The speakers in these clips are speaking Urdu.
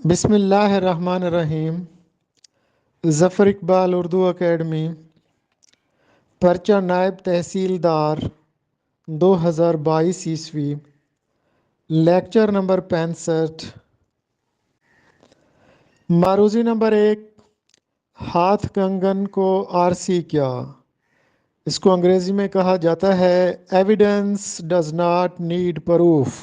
بسم اللہ الرحمن الرحیم۔ ظفر اقبال اردو اکیڈمی، پرچہ نائب تحصیلدار 2022 لیکچر نمبر 65۔ معروضی نمبر 1، ہاتھ کنگن کو آرسی کیا؟ اس کو انگریزی میں کہا جاتا ہے evidence does not need proof.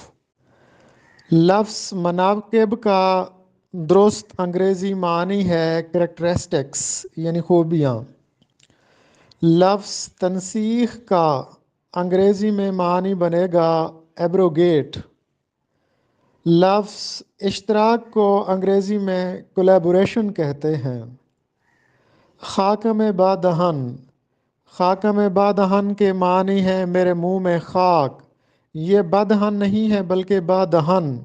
لفظ مناقب کا درست انگریزی معنی ہے کریکٹرسٹکس یعنی خوبیاں۔ لفظ تنسیخ کا انگریزی میں معنی بنے گا ایبروگیٹ۔ لفظ اشتراک کو انگریزی میں کولیبوریشن کہتے ہیں۔ خاکم بادہن، خاکم بادہن کے معنی ہے میرے منہ میں خاک۔ یہ بدہن نہیں ہے بلکہ بادہن،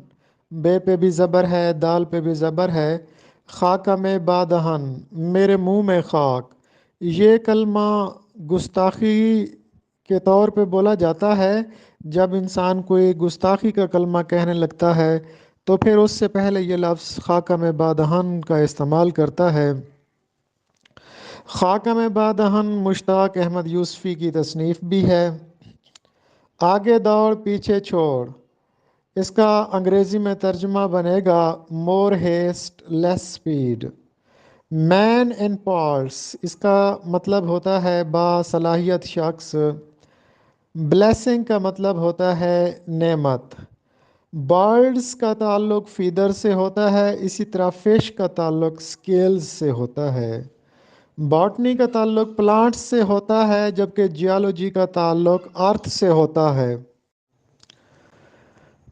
بے پہ بھی زبر ہے، دال پہ بھی زبر ہے۔ خاکم بادہن، میرے منہ میں خاک۔ یہ کلمہ گستاخی کے طور پہ بولا جاتا ہے۔ جب انسان کوئی گستاخی کا کلمہ کہنے لگتا ہے تو پھر اس سے پہلے یہ لفظ خاکم بادہن کا استعمال کرتا ہے۔ خاکم بادہن مشتاق احمد یوسفی کی تصنیف بھی ہے۔ آگے دوڑ پیچھے چھوڑ، اس کا انگریزی میں ترجمہ بنے گا مور ہیسٹ لیس سپیڈ۔ مین ان پارٹس، اس کا مطلب ہوتا ہے باصلاحیت شخص۔ بلیسنگ کا مطلب ہوتا ہے نعمت۔ برڈز کا تعلق فیدر سے ہوتا ہے، اسی طرح فش کا تعلق سکیلز سے ہوتا ہے۔ باٹنی کا تعلق پلانٹس سے ہوتا ہے جبکہ جیالوجی کا تعلق ارتھ سے ہوتا ہے۔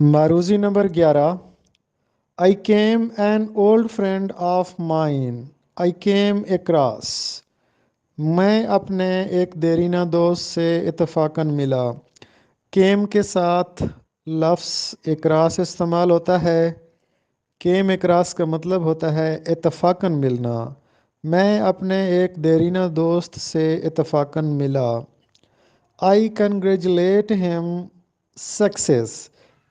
معروضی number 11، I came an old friend of mine, I came across۔ میں اپنے ایک دیرینہ دوست سے اتفاقاً ملا۔ came کے ساتھ لفظ across استعمال ہوتا ہے۔ came across کا مطلب ہوتا ہے اتفاقاً ملنا۔ میں اپنے ایک دیرینہ دوست سے اتفاقاً ملا۔ I congratulate him success۔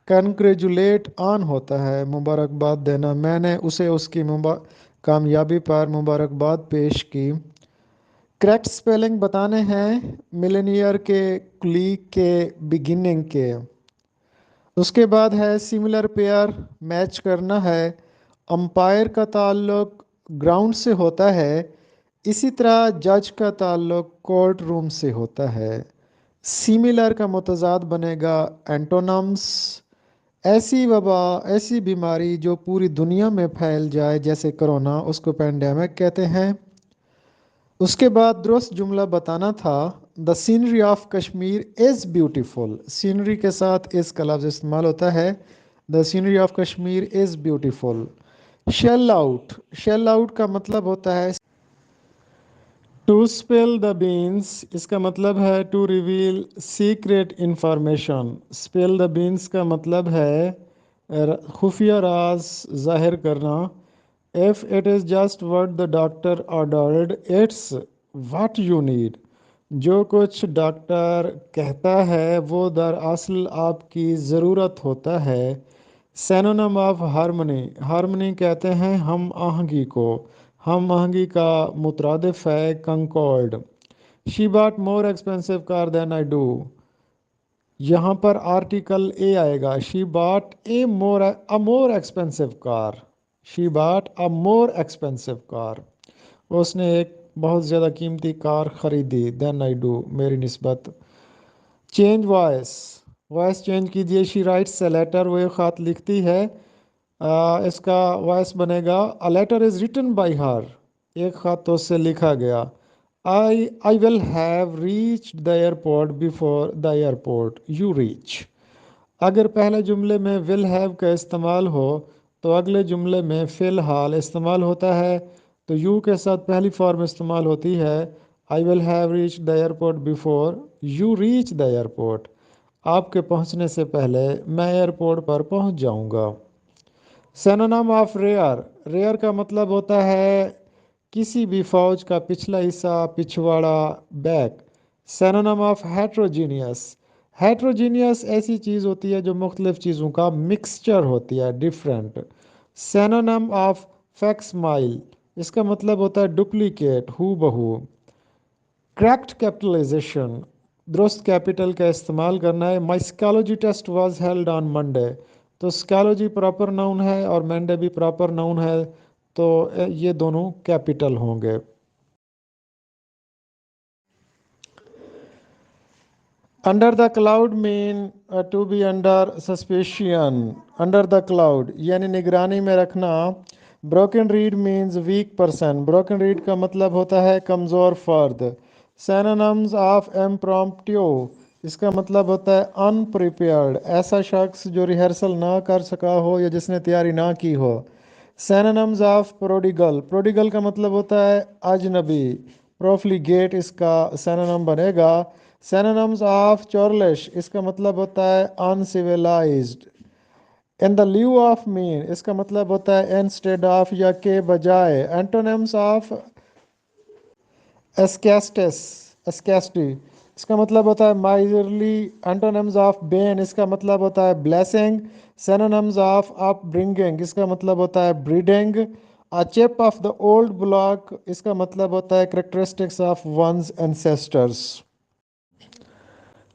کنگریجولیٹ آن ہوتا ہے مبارکباد دینا۔ میں نے اسے اس کی کامیابی پر مبارکباد پیش کی۔ کریکٹ سپیلنگ بتانے ہیں ملینئر کے، کلیک کے، بگننگ کے۔ اس کے بعد ہے سملر پیئر، میچ کرنا ہے۔ امپائر کا تعلق گراؤنڈ سے ہوتا ہے، اسی طرح جج کا تعلق کورٹ روم سے ہوتا ہے۔ سملر کا متضاد بنے گا اینٹونمس۔ ایسی وبا، ایسی بیماری جو پوری دنیا میں پھیل جائے جیسے کرونا، اس کو پینڈیمک کہتے ہیں۔ اس کے بعد درست جملہ بتانا تھا the scenery of Kashmir is beautiful. Scenery کے ساتھ اس کا لفظ استعمال ہوتا ہے the scenery of Kashmir is beautiful. Shell out, shell out کا مطلب ہوتا ہے ٹو اسپل دا بینس۔ اس کا مطلب ہے to reveal secret information. Spill the beans کا مطلب ہے خفیہ راز ظاہر کرنا۔ If it is just what the doctor ordered, it's what you need۔ جو کچھ ڈاکٹر کہتا ہے وہ دراصل آپ کی ضرورت ہوتا ہے۔ سینونم آف ہارمنی، ہارمنی کہتے ہیں ہم آہنگی کو۔ ہم آہنگی کا مترادف ہے کنکارڈ۔ She bought more expensive car than I do۔ یہاں پر آرٹیکل اے آئے گا۔ She bought a more expensive car۔ She bought a more expensive car۔ اس نے ایک بہت زیادہ قیمتی کار خریدی than I do، میری نسبت۔ چینج وائس، وائس چینج کیجئے۔ She writes a letter، وہ ایک خط لکھتی ہے۔ اس کا وائس بنے گا a letter is written by her۔ ایک خط اس سے لکھا گیا۔ I will have reached the airport before the airport you reach۔ اگر پہلے جملے میں will have کا استعمال ہو تو اگلے جملے میں فی الحال استعمال ہوتا ہے، تو you کے ساتھ پہلی فارم استعمال ہوتی ہے I will have reached the airport before you reach the airport۔ آپ کے پہنچنے سے پہلے میں ایئرپورٹ پر پہنچ جاؤں گا۔ سینونم آف ریئر، ریئر کا مطلب ہوتا ہے کسی بھی فوج کا پچھلا حصہ، پچھواڑا، بیک۔ سینونم آف ہیٹروجینیس، ہیٹروجینیس ایسی چیز ہوتی ہے جو مختلف چیزوں کا مکسچر ہوتی ہے، ڈیفرنٹ۔ سینونم آف فیکسمائل، اس کا مطلب ہوتا ہے ڈپلیکیٹ، ہو بہو۔ کریکٹ کیپٹلائزیشن، درست کیپٹل کا استعمال کرنا ہے۔ My psychology test was held on Monday, تو سکالوجی پراپر ناؤن ہے اور منڈے بھی پراپر ناؤن ہے، تو یہ دونوں کیپٹل ہوں گے۔ Under the cloud means to be under suspicion, under the cloud یعنی نگرانی میں رکھنا۔ Broken reed means weak person, broken reed کا مطلب ہوتا ہے کمزور فرد۔ سینونمز آف امپرومپٹو، اس کا مطلب ہوتا ہے ان پریپیئرڈ، ایسا شخص جو ریہرسل نہ کر سکا ہو یا جس نے تیاری نہ کی ہو۔ سینونمز آف پروڈیگل، پروڈیگل کا مطلب ہوتا ہے اجنبی، پروفلیگیٹ اس کا سینونم بنے گا۔ سینونمز آف چورلش، اس کا مطلب ہوتا ہے انسیویلائزڈ۔ ان دا لیو آف مین، اس کا مطلب ہوتا ہے انسٹیڈ آف یا کے بجائے۔ اینٹونیمز آف اسکیسٹس، اسکیسٹی، اس کا مطلب ہوتا ہے مائزرلی۔ اینٹونیمز آف بین، اس کا مطلب ہوتا ہے blessing. Synonyms of upbringing, اس کا مطلب ہوتا ہے breeding. A chip of the old block، اس کا مطلب ہوتا ہے characteristics of one's ancestors۔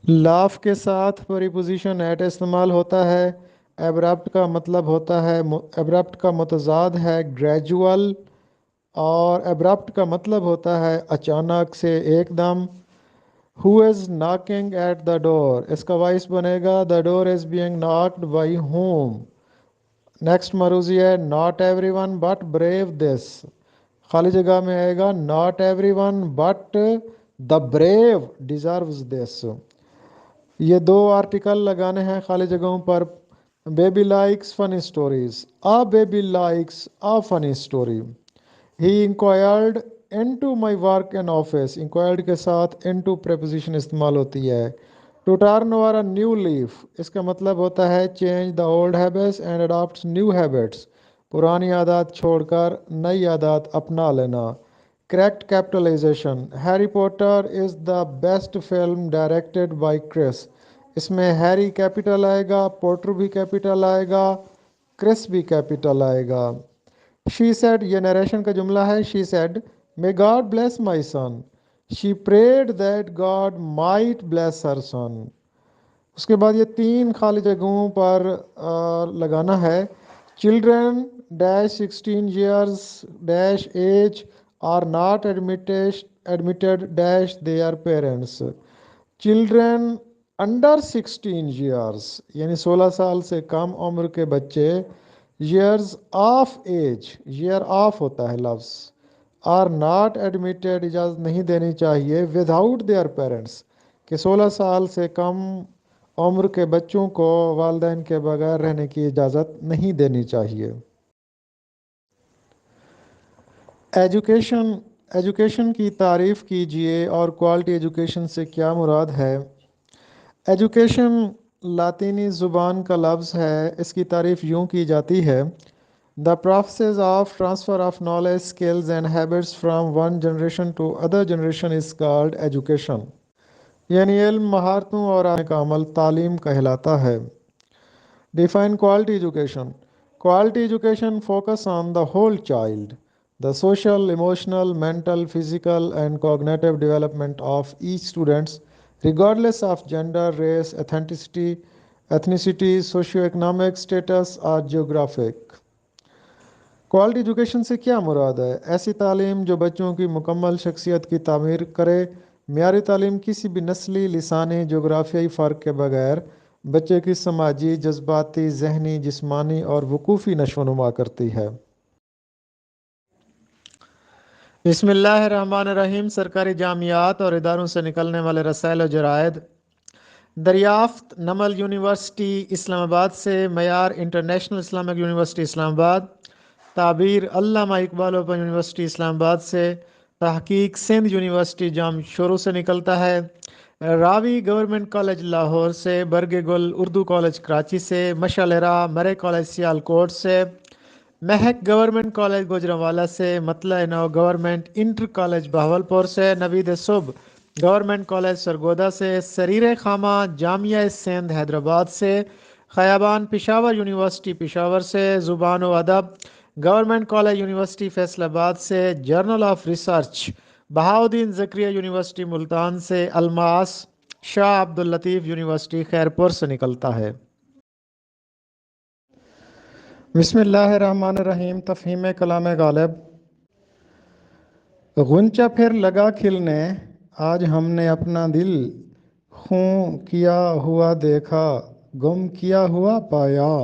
Laugh کے ساتھ پریپوزیشن ایٹ استعمال ہوتا ہے۔ ایبرپٹ کا مطلب ہوتا ہے، ایبرپٹ کا متضاد ہے گریجول، اور ایبرپٹ کا مطلب ہوتا ہے اچانک سے، ایک دم۔ Who is knocking at the door، اس کا وائس بنے گا the door is being knocked by whom۔ Next مروزی ہے not everyone but brave this، خالی جگہ میں آئے گا not everyone but the brave deserves this۔ یہ دو آرٹیکل لگانے ہیں خالی جگہوں پر۔ Baby likes funny stories, a baby likes a funny story. He inquired into my work in office, inquired کے ساتھ انٹو پریپوزیشن استعمال ہوتی ہے۔ To turn over a new leaf, اس کا مطلب ہوتا ہے change the old habits and adapts new habits, پرانی عادات چھوڑ کر نئی عادات اپنا لینا۔ Correct capitalization, Harry Potter is the best film directed by Chris, اس میں ہیری کیپٹل آئے گا، پوٹر بھی کیپٹل آئے گا، کرس بھی کیپٹل آئے گا۔ شی سیڈ، یہ نیریشن کا جملہ ہے، she said may God bless my son، she prayed that God might bless her son۔ اس کے بعد یہ تین خالی جگہوں پر لگانا ہے۔ Children dash 16 years dash age are not admitted dash their parents۔ Children under 16 years یعنی 16 سال سے کم عمر کے بچے، years of age، year of ہوتا ہے لفظ، are not admitted اجازت نہیں دینی چاہیے without their parents، کہ 16 سال سے کم عمر کے بچوں کو والدین کے بغیر رہنے کی اجازت نہیں دینی چاہیے۔ ایجوکیشن کی تعریف کیجیے اور کوالٹی ایجوکیشن سے کیا مراد ہے؟ ایجوکیشن لاطینی زبان کا لفظ ہے، اس کی تعریف یوں کی جاتی ہے: The process of transfer of knowledge, skills and habits from one generation to other generation is called education۔ یعنی علم، مہارتوں اور عمل کا عمل تعلیم کہلاتا ہے۔ Define quality education۔ Quality education focus on the whole child, the social, emotional, mental, physical and cognitive development of each student, regardless of gender, race, ethnicity, socio-economic status or geographic۔ Quality education سے کیا مراد ہے؟ ایسی تعلیم جو بچوں کی مکمل شخصیت کی تعمیر کرے۔ معیاری تعلیم کسی بھی نسلی، لسانی، جغرافیائی فرق کے بغیر بچے کی سماجی، جذباتی، ذہنی، جسمانی اور وقوفی نشو و نما کرتی ہے۔ بسم اللہ الرحمن الرحیم۔ سرکاری جامعات اور اداروں سے نکلنے والے رسائل و جرائد۔ دریافت: نمل یونیورسٹی اسلام آباد سے، معیار انٹرنیشنل اسلامک یونیورسٹی اسلام آباد۔ تعبیر: علامہ اقبال اوپن یونیورسٹی اسلام آباد سے۔ تحقیق: سندھ یونیورسٹی جام شورو سے نکلتا ہے۔ راوی گورنمنٹ کالج لاہور سے۔ برگ گل اردو کالج کراچی سے۔ مشعل راہ مرے کالج سیالکوٹ سے۔ مہک گورنمنٹ کالج گوجرانوالا سے۔ مطلع نو گورنمنٹ انٹر کالج بہاولپور سے۔ نوید صبح گورنمنٹ کالج سرگودا سے۔ سریر خامہ جامعہ سندھ حیدرآباد سے۔ خیابان پشاور یونیورسٹی پشاور سے، زبان و ادب government college university Faisalabad سے، journal of research Bahauddin Zakariya university Multan سے، الماس شاہ عبد اللطیف یونیورسٹی خیرپور سے نکلتا ہے۔ بسم اللہ الرحمن الرحیم۔ تفہیم کلام غالب۔ غنچہ پھر لگا کھلنے، آج ہم نے اپنا دل خوں کیا ہوا دیکھا، گم کیا ہوا پایا۔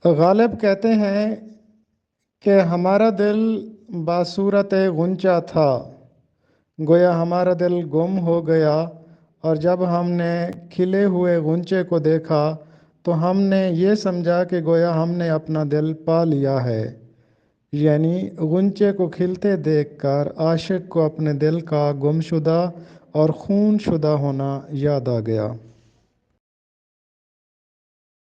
غالب کہتے ہیں کہ ہمارا دل باصورت غنچہ تھا، گویا ہمارا دل گم ہو گیا، اور جب ہم نے کھلے ہوئے غنچے کو دیکھا تو ہم نے یہ سمجھا کہ گویا ہم نے اپنا دل پا لیا ہے۔ یعنی غنچے کو کھلتے دیکھ کر عاشق کو اپنے دل کا گم شدہ اور خون شدہ ہونا یاد آ گیا۔